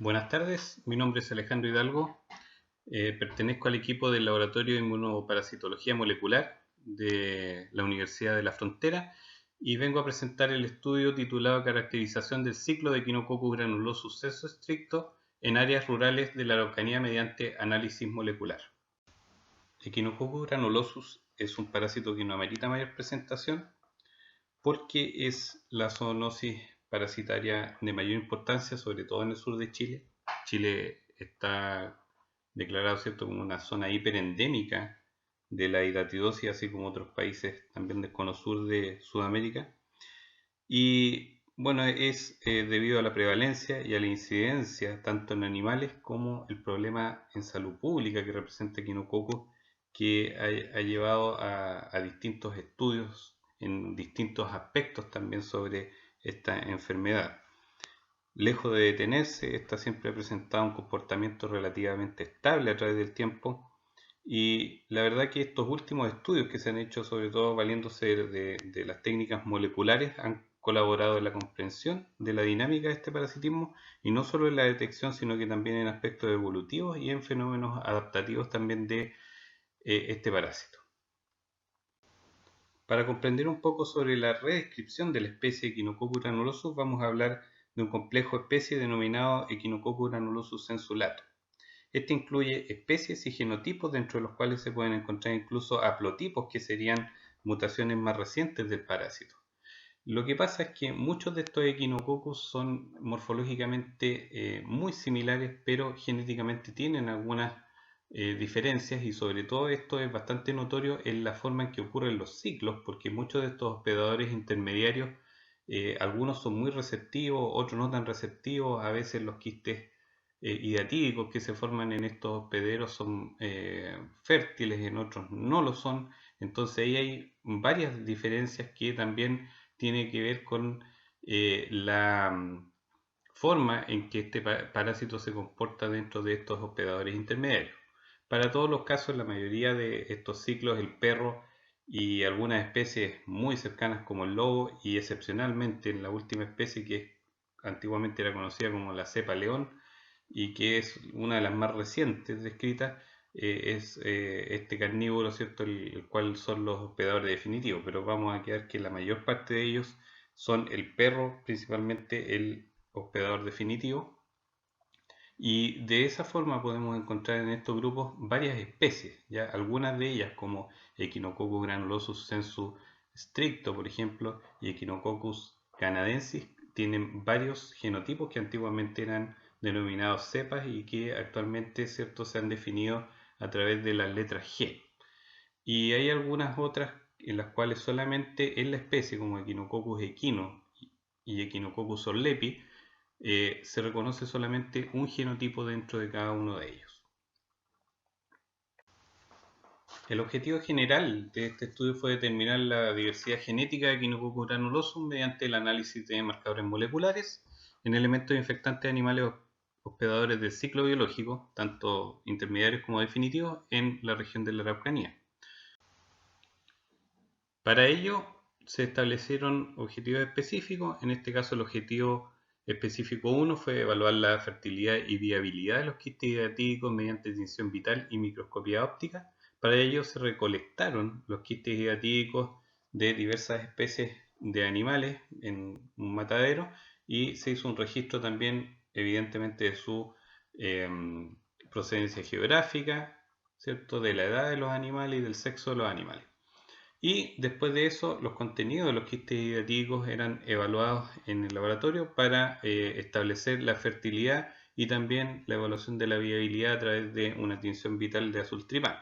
Buenas tardes, mi nombre es Alejandro Hidalgo, pertenezco al equipo del Laboratorio de Inmunoparasitología Molecular de la Universidad de la Frontera y vengo a presentar el estudio titulado Caracterización del ciclo de Echinococcus granulosus sensu stricto en áreas rurales de la Araucanía mediante análisis molecular. Echinococcus granulosus es un parásito que no amerita mayor presentación porque es la zoonosis parasitaria de mayor importancia, sobre todo en el sur de Chile. Chile está declarado, ¿cierto?, como una zona hiperendémica de la hidatidosis, así como otros países también del cono sur de Sudamérica. Y bueno, es debido a la prevalencia y a la incidencia tanto en animales como el problema en salud pública que representa Echinococcus, que ha llevado a distintos estudios en distintos aspectos también sobre esta enfermedad. Lejos de detenerse, esta siempre ha presentado un comportamiento relativamente estable a través del tiempo y la verdad que estos últimos estudios que se han hecho, sobre todo valiéndose de las técnicas moleculares, han colaborado en la comprensión de la dinámica de este parasitismo y no solo en la detección, sino que también en aspectos evolutivos y en fenómenos adaptativos también de este parásito. Para comprender un poco sobre la redescripción de la especie Echinococcus granulosus, vamos a hablar de un complejo de especies denominado Echinococcus granulosus sensu lato. Este incluye especies y genotipos dentro de los cuales se pueden encontrar incluso haplotipos, que serían mutaciones más recientes del parásito. Lo que pasa es que muchos de estos equinococcus son morfológicamente muy similares, pero genéticamente tienen algunas diferencias y sobre todo esto es bastante notorio en la forma en que ocurren los ciclos, porque muchos de estos hospedadores intermediarios, algunos son muy receptivos, otros no tan receptivos, a veces los quistes hidatídicos que se forman en estos hospederos son fértiles, en otros no lo son, entonces ahí hay varias diferencias que también tiene que ver con la forma en que este parásito se comporta dentro de estos hospedadores intermediarios. Para todos los casos, la mayoría de estos ciclos, el perro y algunas especies muy cercanas como el lobo y excepcionalmente en la última especie que antiguamente era conocida como la cepa león y que es una de las más recientes descritas, es este carnívoro, ¿cierto? El cual son los hospedadores definitivos, pero vamos a quedar que la mayor parte de ellos son el perro, principalmente el hospedador definitivo, y de esa forma podemos encontrar en estos grupos varias especies, ¿ya? Algunas de ellas como Echinococcus granulosus sensu stricto, por ejemplo, y Echinococcus canadensis, tienen varios genotipos que antiguamente eran denominados cepas y que actualmente, ¿cierto?, se han definido a través de las letras G. Y hay algunas otras en las cuales solamente en la especie, como Echinococcus equino y Echinococcus orlepi, se reconoce solamente un genotipo dentro de cada uno de ellos. El objetivo general de este estudio fue determinar la diversidad genética de Echinococcus granulosus mediante el análisis de marcadores moleculares en elementos infectantes de animales hospedadores del ciclo biológico, tanto intermediarios como definitivos, en la región de la Araucanía. Para ello se establecieron objetivos específicos. En este caso el objetivo específico 1 fue evaluar la fertilidad y viabilidad de los quistes hidatídicos mediante tinción vital y microscopía óptica. Para ello se recolectaron los quistes hidatídicos de diversas especies de animales en un matadero y se hizo un registro también evidentemente de su eh, procedencia geográfica, ¿cierto?, de la edad de los animales y del sexo de los animales. Y después de eso, los contenidos de los quistes hidatídicos eran evaluados en el laboratorio para establecer la fertilidad y también la evaluación de la viabilidad a través de una tinción vital de azul tripán.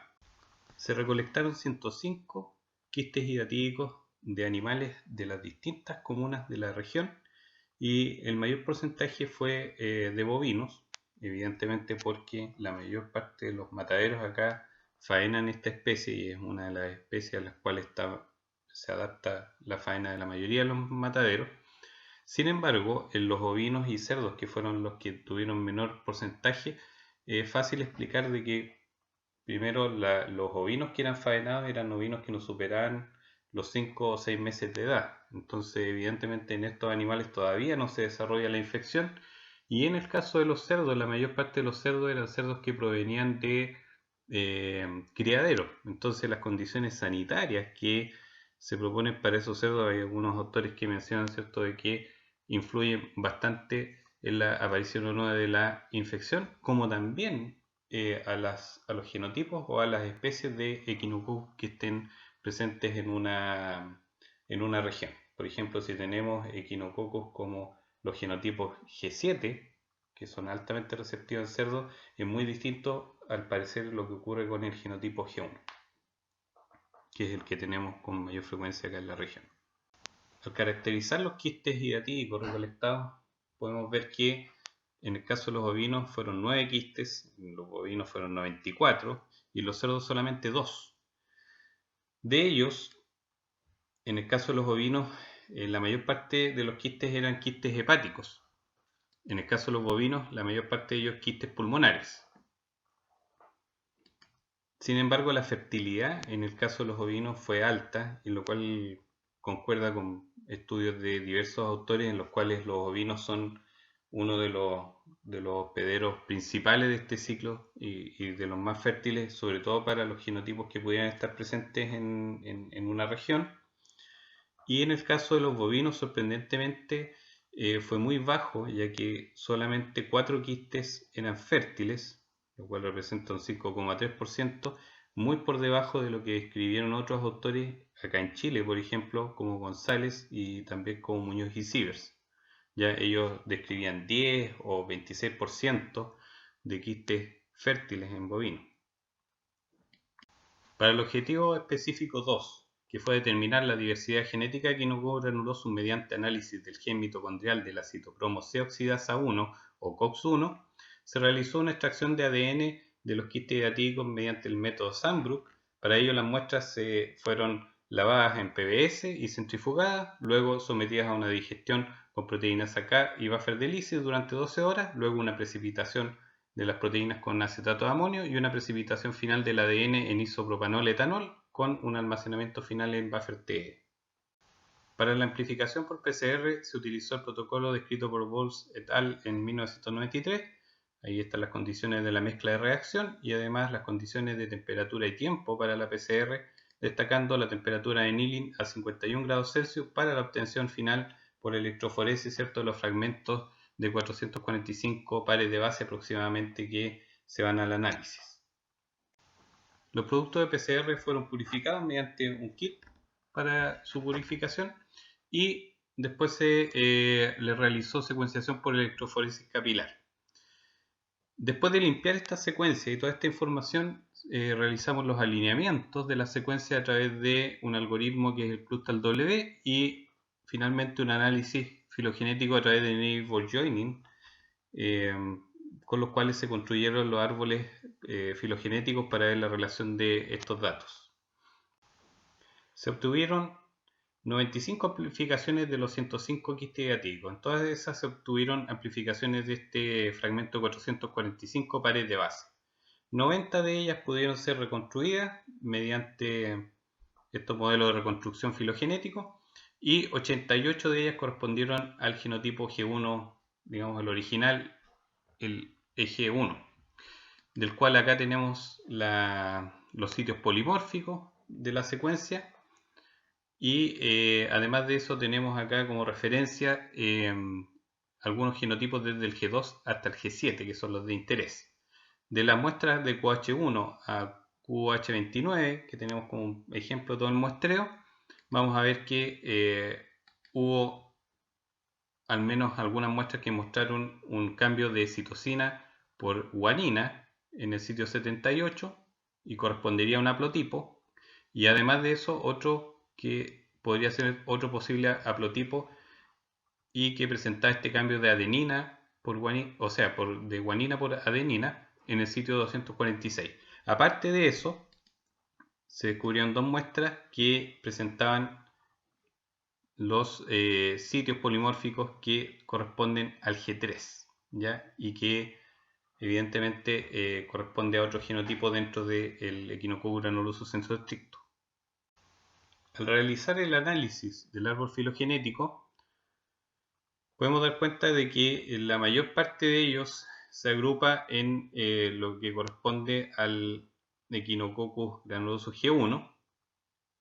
Se recolectaron 105 quistes hidatídicos de animales de las distintas comunas de la región y el mayor porcentaje fue de bovinos, evidentemente porque la mayor parte de los mataderos acá faenan esta especie y es una de las especies a las cuales se adapta la faena de la mayoría de los mataderos. Sin embargo, en los ovinos y cerdos, que fueron los que tuvieron menor porcentaje, es fácil explicar de que primero los ovinos que eran faenados eran ovinos que no superaban los 5 o 6 meses de edad. Entonces, evidentemente en estos animales todavía no se desarrolla la infección Y en el caso de los cerdos, la mayor parte de los cerdos eran cerdos que provenían de criaderos. Entonces las condiciones sanitarias que se proponen para esos cerdos, hay algunos autores que mencionan, ¿cierto?, de que influyen bastante en la aparición o no de la infección, como también a los genotipos o a las especies de Echinococcus que estén presentes en una región. Por ejemplo, si tenemos Echinococcus como los genotipos G7, que son altamente receptivos en cerdos, es muy distinto al parecer lo que ocurre con el genotipo G1, que es el que tenemos con mayor frecuencia acá en la región. Al caracterizar los quistes hidatídicos recolectados, podemos ver que en el caso de los ovinos fueron 9 quistes, los bovinos fueron 94 y los cerdos solamente 2. De ellos, en el caso de los ovinos, la mayor parte de los quistes eran quistes hepáticos. En el caso de los bovinos, la mayor parte de ellos quistes pulmonares. Sin embargo, la fertilidad en el caso de los ovinos fue alta, en lo cual concuerda con estudios de diversos autores en los cuales los ovinos son uno de los hospederos principales de este ciclo y de los más fértiles, sobre todo para los genotipos que pudieran estar presentes en una región. Y en el caso de los bovinos, sorprendentemente, fue muy bajo, ya que solamente 4 quistes eran fértiles, lo cual representa un 5,3%, muy por debajo de lo que escribieron otros autores acá en Chile, por ejemplo, como González y también como Muñoz y Sievers. Ya ellos describían 10 o 26% de quistes fértiles en bovinos. Para el objetivo específico 2, que fue determinar la diversidad genética de Echinococcus granulosus mediante análisis del gen mitocondrial de la citocromo C oxidasa 1 o COX-1, se realizó una extracción de ADN de los quistes hidatídicos mediante el método Sandbrook. Para ello las muestras se fueron lavadas en PBS y centrifugadas, luego sometidas a una digestión con proteínas K y buffer de lisis durante 12 horas, luego una precipitación de las proteínas con acetato de amonio y una precipitación final del ADN en isopropanol-etanol con un almacenamiento final en buffer TE. Para la amplificación por PCR se utilizó el protocolo descrito por Boles et al. En 1993. Ahí están las condiciones de la mezcla de reacción y además las condiciones de temperatura y tiempo para la PCR, destacando la temperatura de annealing a 51 grados Celsius para la obtención final por electroforesis, ¿cierto?, de los fragmentos de 445 pares de base aproximadamente que se van al análisis. Los productos de PCR fueron purificados mediante un kit para su purificación y después se le realizó secuenciación por electroforesis capilar. Después de limpiar esta secuencia y toda esta información, realizamos los alineamientos de la secuencia a través de un algoritmo que es el ClustalW y finalmente un análisis filogenético a través de neighbor joining, con los cuales se construyeron los árboles filogenéticos para ver la relación de estos datos. Se obtuvieron 95 amplificaciones de los 105 quistes hidatídicos. En todas esas se obtuvieron amplificaciones de este fragmento de 445 pares de base. 90 de ellas pudieron ser reconstruidas mediante estos modelos de reconstrucción filogenético y 88 de ellas correspondieron al genotipo G1, digamos el original, el EG1, del cual acá tenemos los sitios polimórficos de la secuencia y además de eso tenemos acá como referencia algunos genotipos desde el G2 hasta el G7, que son los de interés. De las muestras de QH1 a QH29, que tenemos como ejemplo todo el muestreo, vamos a ver que hubo al menos algunas muestras que mostraron un cambio de citosina por guanina en el sitio 78 y correspondería a un haplotipo, y además de eso otro que podría ser otro posible haplotipo y que presenta este cambio de adenina por guanina, o sea, de guanina por adenina en el sitio 246. Aparte de eso, se descubrieron 2 muestras que presentaban los sitios polimórficos que corresponden al G3, ¿ya? Y que evidentemente corresponde a otro genotipo dentro del Echinococcus granulosus sensu stricto. Al realizar el análisis del árbol filogenético, podemos dar cuenta de que la mayor parte de ellos se agrupa en lo que corresponde al Echinococcus granulosus G1,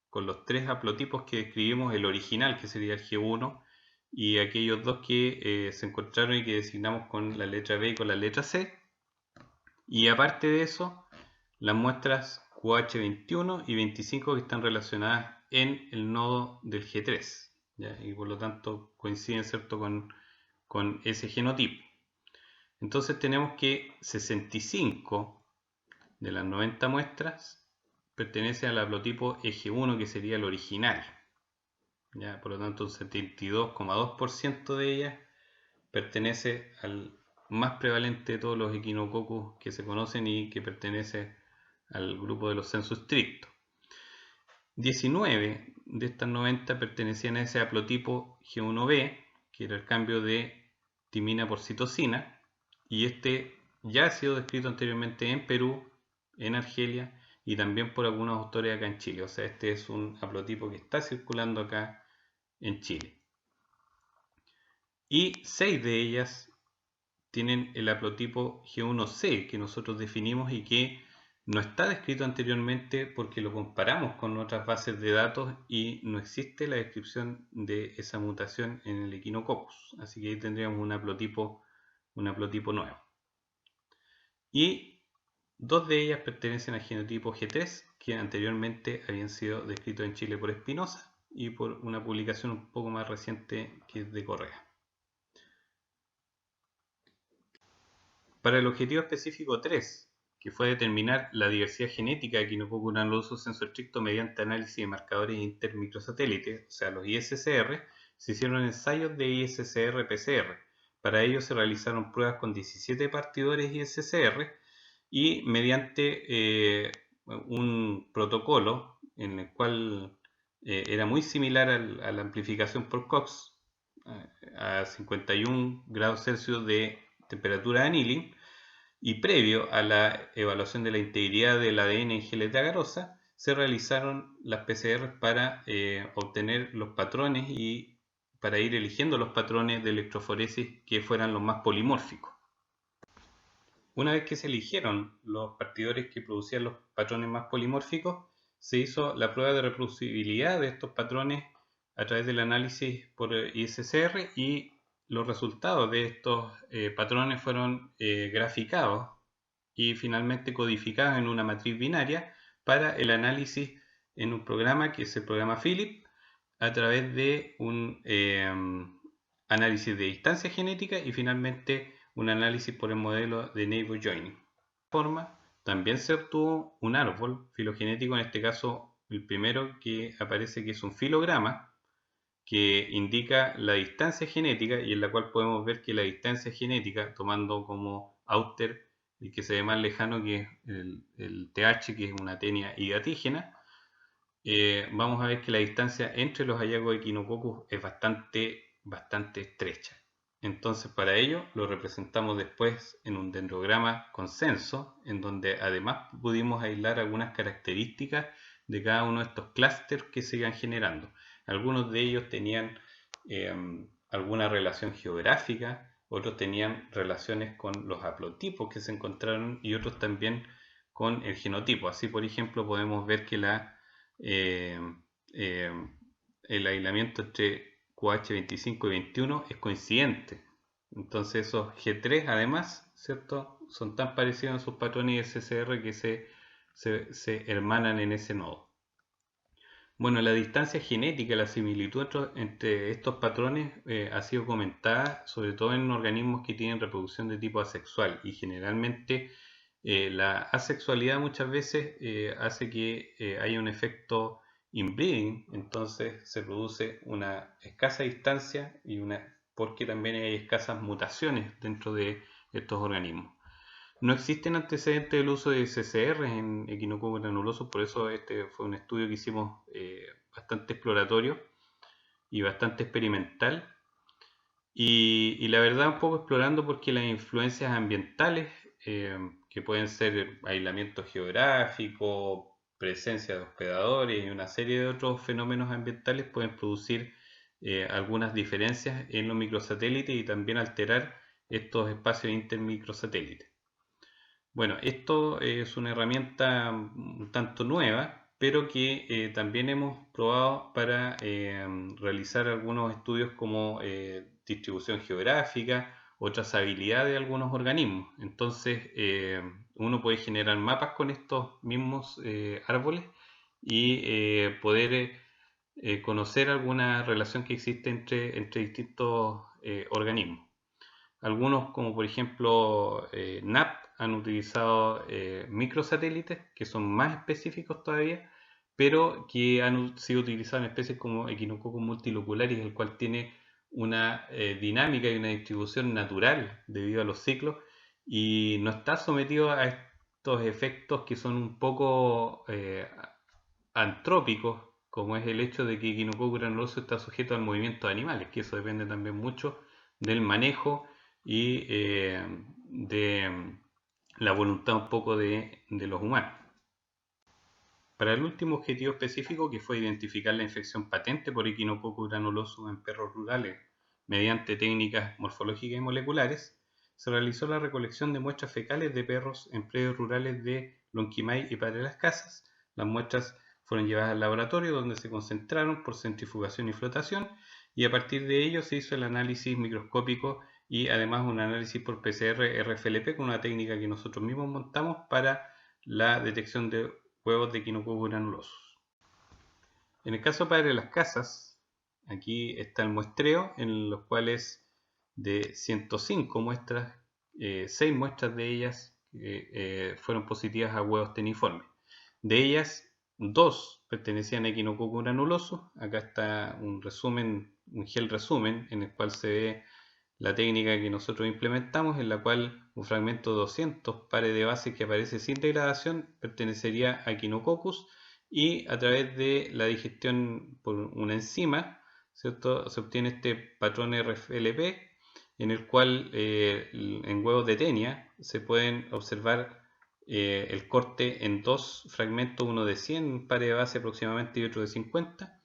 con los 3 haplotipos que describimos, el original que sería el G1 y aquellos 2 que se encontraron y que designamos con la letra B y con la letra C. Y aparte de eso, las muestras QH21 y 25 que están relacionadas en el nodo del G3, ¿ya? Y por lo tanto coinciden, ¿cierto?, con ese genotipo. Entonces tenemos que 65 de las 90 muestras pertenece al haplotipo EG1, que sería el original, ¿ya? Por lo tanto un 72,2% de ellas pertenece al más prevalente de todos los equinococcus que se conocen y que pertenece al grupo de los censo estricto. 19 de estas 90 pertenecían a ese haplotipo G1b, que era el cambio de timina por citosina, y este ya ha sido descrito anteriormente en Perú, en Argelia y también por algunos autores acá en Chile. O sea, este es un haplotipo que está circulando acá en Chile. Y 6 de ellas tienen el haplotipo G1c que nosotros definimos y que no está descrito anteriormente porque lo comparamos con otras bases de datos y no existe la descripción de esa mutación en el Echinococcus. Así que ahí tendríamos un haplotipo nuevo. Y 2 de ellas pertenecen al genotipo G3, que anteriormente habían sido descritos en Chile por Espinosa y por una publicación un poco más reciente que es de Correa. Para el objetivo específico 3, que fue determinar la diversidad genética de Echinococcus granulosus sensu estricto mediante análisis de marcadores intermicrosatélite, o sea los ISSR, se hicieron ensayos de ISSR-PCR. Para ello se realizaron pruebas con 17 partidores ISSR y mediante un protocolo en el cual era muy similar a la amplificación por Cox a 51 grados Celsius de temperatura de annealing y previo a la evaluación de la integridad del ADN en geles de agarosa, se realizaron las PCR para obtener los patrones y para ir eligiendo los patrones de electroforesis que fueran los más polimórficos. Una vez que se eligieron los partidores que producían los patrones más polimórficos, se hizo la prueba de reproducibilidad de estos patrones a través del análisis por ISSR y los resultados de estos patrones fueron graficados y finalmente codificados en una matriz binaria para el análisis en un programa que es el programa Philip a través de un análisis de distancia genética y finalmente un análisis por el modelo de Neighbor Joining. De esta forma, también se obtuvo un árbol filogenético, en este caso el primero que aparece, que es un filograma, que indica la distancia genética y en la cual podemos ver que la distancia genética, tomando como outer el que se ve más lejano, que es el TH, que es una tenia higatígena, vamos a ver que la distancia entre los hallazgos de Echinococcus es bastante estrecha. Entonces para ello lo representamos después en un dendrograma consenso, en donde además pudimos aislar algunas características de cada uno de estos clústeres que se iban generando. Algunos de ellos tenían alguna relación geográfica, otros tenían relaciones con los haplotipos que se encontraron y otros también con el genotipo. Así, por ejemplo, podemos ver que el aislamiento entre QH25 y 21 es coincidente. Entonces esos G3 además, ¿cierto?, son tan parecidos en sus patrones ISSR que se hermanan en ese nodo. Bueno, la distancia genética, la similitud entre estos patrones ha sido comentada sobre todo en organismos que tienen reproducción de tipo asexual y generalmente la asexualidad muchas veces hace que haya un efecto inbreeding, entonces se produce una escasa distancia porque también hay escasas mutaciones dentro de estos organismos. No existen antecedentes del uso de CCR en Echinococcus granulosus, por eso este fue un estudio que hicimos bastante exploratorio y bastante experimental. Y la verdad un poco explorando porque las influencias ambientales, que pueden ser aislamiento geográfico, presencia de hospedadores y una serie de otros fenómenos ambientales pueden producir algunas diferencias en los microsatélites y también alterar estos espacios intermicrosatélites. Bueno, esto es una herramienta un tanto nueva, pero que también hemos probado para realizar algunos estudios como distribución geográfica o trazabilidad de algunos organismos. Entonces, uno puede generar mapas con estos mismos árboles y poder conocer alguna relación que existe entre distintos organismos. Algunos, como por ejemplo NAP, han utilizado microsatélites que son más específicos todavía, pero que han sido utilizados en especies como Echinococco multilocularis, el cual tiene una dinámica y una distribución natural debido a los ciclos y no está sometido a estos efectos que son un poco antrópicos, como es el hecho de que Echinococco granuloso está sujeto al movimiento de animales, que eso depende también mucho del manejo y de la voluntad un poco de los humanos. Para el último objetivo específico, que fue identificar la infección patente por Echinococcus granulosus en perros rurales mediante técnicas morfológicas y moleculares, se realizó la recolección de muestras fecales de perros en predios rurales de Lonquimay y Padre Las Casas. Las muestras fueron llevadas al laboratorio donde se concentraron por centrifugación y flotación y a partir de ello se hizo el análisis microscópico y además un análisis por PCR RFLP con una técnica que nosotros mismos montamos para la detección de huevos de Echinococcus granulosus. En el caso Padre Las Casas, aquí está el muestreo en los cuales de 105 muestras, 6 muestras de ellas fueron positivas a huevos teniformes. De ellas, 2 pertenecían a Echinococcus granulosus. Acá está un resumen, un gel resumen, en el cual se ve la técnica que nosotros implementamos, en la cual un fragmento de 200 pares de bases que aparece sin degradación pertenecería a Echinococcus y a través de la digestión por una enzima, ¿cierto? Se obtiene este patrón RFLP en el cual en huevos de tenia se pueden observar el corte en 2 fragmentos, uno de 100 pares de base aproximadamente y otro de 50.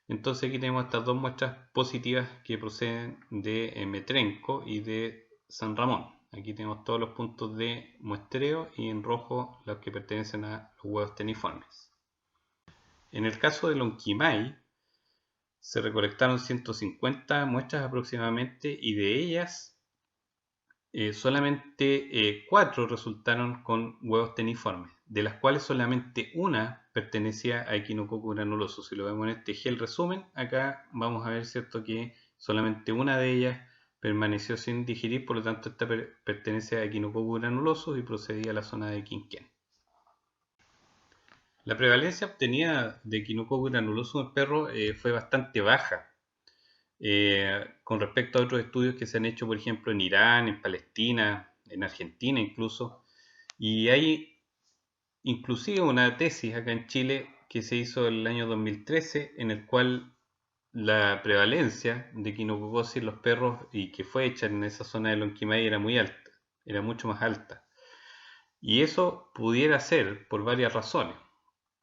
Entonces aquí tenemos estas 2 muestras positivas que proceden de Metrenco y de San Ramón. Aquí tenemos todos los puntos de muestreo y en rojo los que pertenecen a los huevos teniformes. En el caso de Lonquimay se recolectaron 150 muestras aproximadamente y de ellas solamente 4 resultaron con huevos teniformes, de las cuales solamente una pertenecía a Echinococcus granulosus. Si lo vemos en este gel resumen, acá vamos a ver, ¿cierto?, que solamente una de ellas permaneció sin digerir, por lo tanto esta pertenece a Echinococcus granulosus y procedía a la zona de Quinquén. La prevalencia obtenida de Echinococcus granulosus en perros fue bastante baja. Con respecto a otros estudios que se han hecho, por ejemplo, en Irán, en Palestina, en Argentina incluso, y hay inclusive una tesis acá en Chile que se hizo en el año 2013 en el cual la prevalencia de equinococosis en los perros y que fue hecha en esa zona de Lonquimay era muy alta, era mucho más alta. Y eso pudiera ser por varias razones.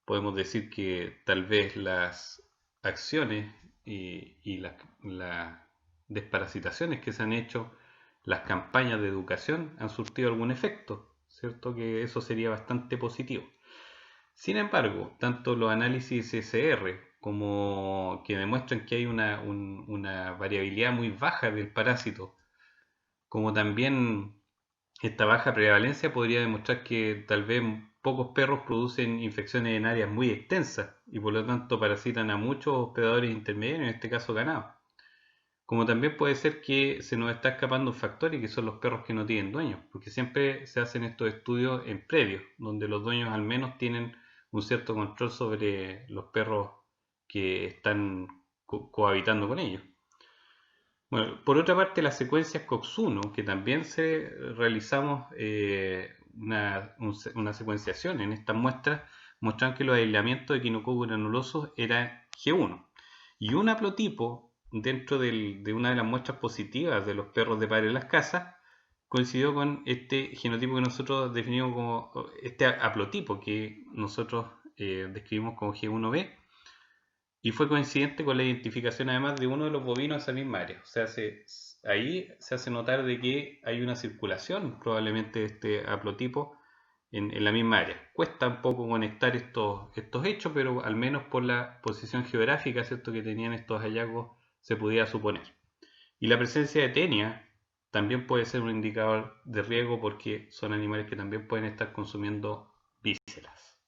Podemos decir que tal vez las acciones y las desparasitaciones que se han hecho, las campañas de educación han surtido algún efecto, ¿cierto? Que eso sería bastante positivo. Sin embargo, tanto los análisis SR como que demuestran que hay una variabilidad muy baja del parásito, como también esta baja prevalencia podría demostrar que tal vez pocos perros producen infecciones en áreas muy extensas y por lo tanto parasitan a muchos hospedadores intermediarios, en este caso ganado. Como también puede ser que se nos está escapando un factor y que son los perros que no tienen dueños, porque siempre se hacen estos estudios en predios, donde los dueños al menos tienen un cierto control sobre los perros que están cohabitando con ellos. Bueno, por otra parte, las secuencias COX-1, que también realizamos una secuenciación en estas muestras, muestran que los aislamientos de Echinococcus granulosus eran G1. Y un haplotipo dentro de una de las muestras positivas de los perros de Padre Las Casas coincidió con este genotipo que nosotros definimos como este haplotipo que nosotros describimos como G1b, y fue coincidente con la identificación además de uno de los bovinos en esa misma área. O sea, ahí se hace notar de que hay una circulación probablemente de este haplotipo en la misma área. Cuesta un poco conectar estos hechos, pero al menos por la posición geográfica, ¿cierto?, que tenían estos hallazgos se podía suponer. Y la presencia de tenia también puede ser un indicador de riesgo porque son animales que también pueden estar consumiendo vísceras.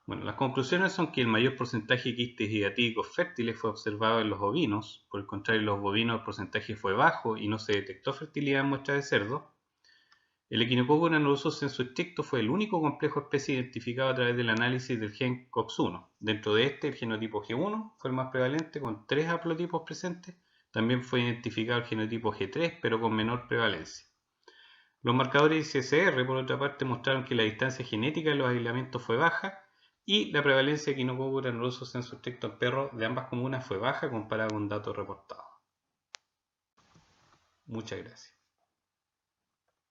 Bueno, las conclusiones son que el mayor porcentaje de quistes hidatídicos fértiles fue observado en los ovinos. Por el contrario, en los bovinos el porcentaje fue bajo y no se detectó fertilidad en muestras de cerdo. El Echinococcus granulosus sensu stricto fue el único complejo especie identificado a través del análisis del gen COX-1. Dentro de este, el genotipo G1 fue el más prevalente con 3 haplotipos presentes. También fue identificado el genotipo G3, pero con menor prevalencia. Los marcadores ICSR, por otra parte, mostraron que la distancia genética de los aislamientos fue baja y la prevalencia de Echinococcus granulosus sensu stricto en perros de ambas comunas fue baja comparada con datos reportados. Muchas gracias.